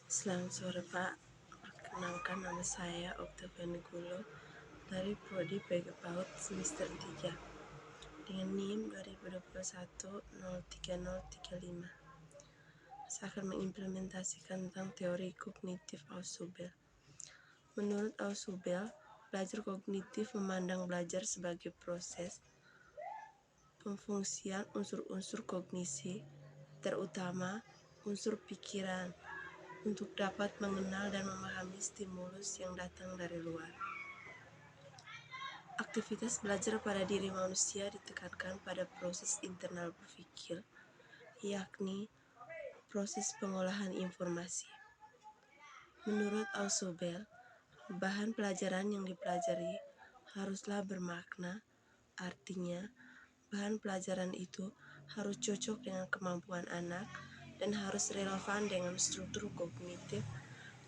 Selamat sore Pak, perkenalkan nama saya Oktavian Gulo dari Prodi PG PAUD semester 3 dengan NIM 2021-03035. Saya akan mengimplementasikan tentang teori kognitif Ausubel. Menurut Ausubel, belajar kognitif memandang belajar sebagai proses pemfungsian unsur-unsur kognisi, terutama unsur pikiran, untuk dapat mengenal dan memahami stimulus yang datang dari luar. Aktivitas belajar pada diri manusia ditekankan pada proses internal berpikir, yakni proses pengolahan informasi. Menurut Ausubel, bahan pelajaran yang dipelajari haruslah bermakna, artinya bahan pelajaran itu harus cocok dengan kemampuan anak dan harus relevan dengan struktur kognitif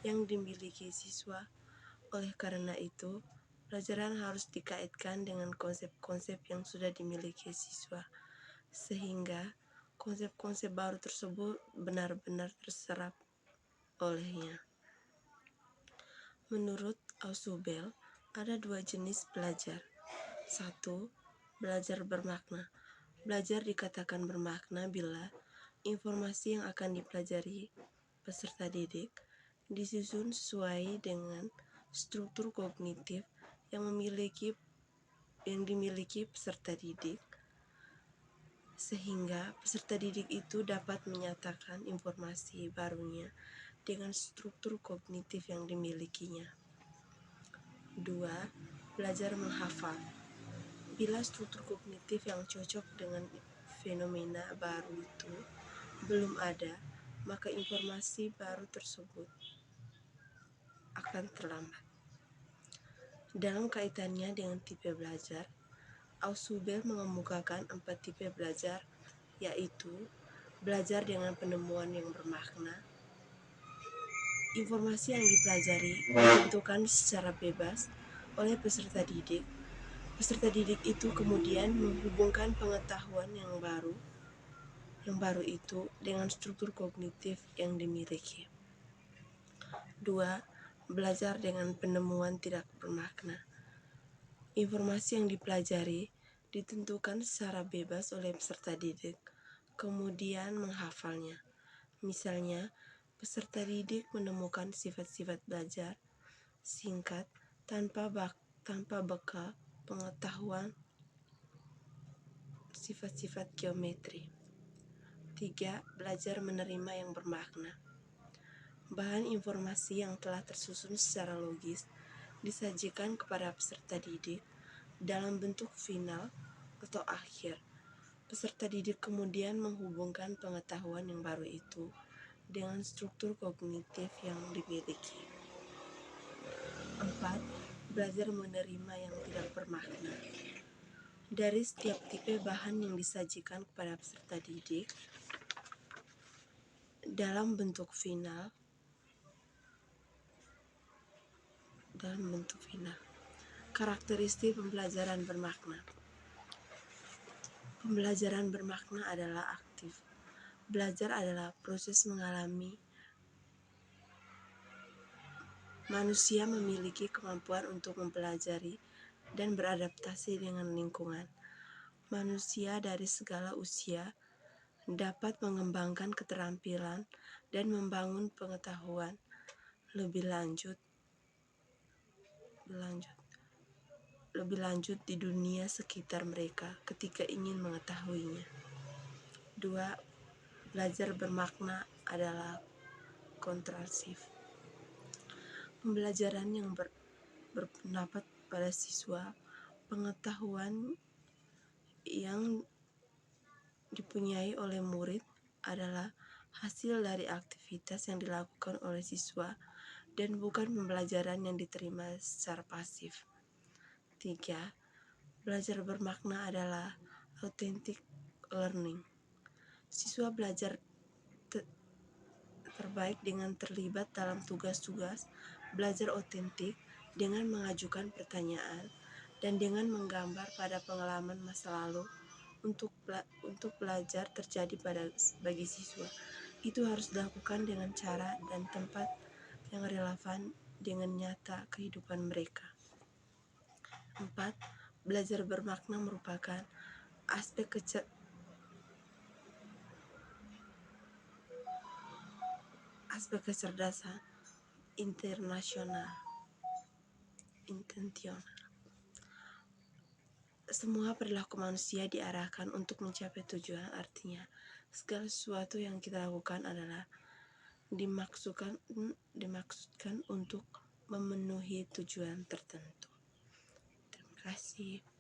yang dimiliki siswa. Oleh karena itu, pelajaran harus dikaitkan dengan konsep-konsep yang sudah dimiliki siswa, sehingga konsep-konsep baru tersebut benar-benar terserap olehnya. Menurut Ausubel, ada dua jenis belajar. 1. Belajar bermakna. Belajar dikatakan bermakna bila informasi yang akan dipelajari peserta didik disusun sesuai dengan struktur kognitif yang dimiliki peserta didik, sehingga peserta didik itu dapat menyatakan informasi barunya dengan struktur kognitif yang dimilikinya. 2. Belajar menghafal. Bila struktur kognitif yang cocok dengan fenomena baru itu belum ada, maka informasi baru tersebut akan terlambat. Dalam kaitannya dengan tipe belajar, Ausubel mengemukakan 4 tipe belajar, yaitu belajar dengan penemuan yang bermakna. Informasi yang dipelajari ditentukan secara bebas oleh peserta didik. Peserta didik itu kemudian menghubungkan pengetahuan yang baru itu dengan struktur kognitif yang dimiliki. 2. Belajar dengan penemuan tidak bermakna. Informasi yang dipelajari ditentukan secara bebas oleh peserta didik, kemudian menghafalnya. Misalnya, peserta didik menemukan sifat-sifat belajar singkat tanpa bekal pengetahuan sifat-sifat geometri. 3. Belajar menerima yang bermakna. Bahan informasi yang telah tersusun secara logis disajikan kepada peserta didik dalam bentuk final atau akhir. Peserta didik kemudian menghubungkan pengetahuan yang baru itu dengan struktur kognitif yang dimiliki. 4. Belajar menerima yang tidak bermakna. Dari setiap tipe bahan yang disajikan kepada peserta didik dalam bentuk final, karakteristik pembelajaran bermakna. Pembelajaran bermakna adalah aktif. Belajar adalah proses mengalami. Manusia memiliki kemampuan untuk mempelajari dan beradaptasi dengan lingkungan. Manusia dari segala usia dapat mengembangkan keterampilan dan membangun pengetahuan lebih lanjut di dunia sekitar mereka ketika ingin mengetahuinya. 2. Belajar bermakna adalah kontrasif. Pembelajaran yang berpendapat pada siswa, pengetahuan yang dipunyai oleh murid adalah hasil dari aktivitas yang dilakukan oleh siswa dan bukan pembelajaran yang diterima secara pasif. 3. Belajar bermakna adalah authentic learning. Siswa belajar terbaik dengan terlibat dalam tugas-tugas belajar otentik dengan mengajukan pertanyaan dan dengan menggambar pada pengalaman masa lalu untuk belajar terjadi bagi siswa. Itu harus dilakukan dengan cara dan tempat yang relevan dengan nyata kehidupan mereka. 4. Belajar bermakna merupakan aspek kecerdasan intensional. Semua perilaku manusia diarahkan untuk mencapai tujuan, artinya segala sesuatu yang kita lakukan adalah dimaksudkan untuk memenuhi tujuan tertentu. Terima kasih.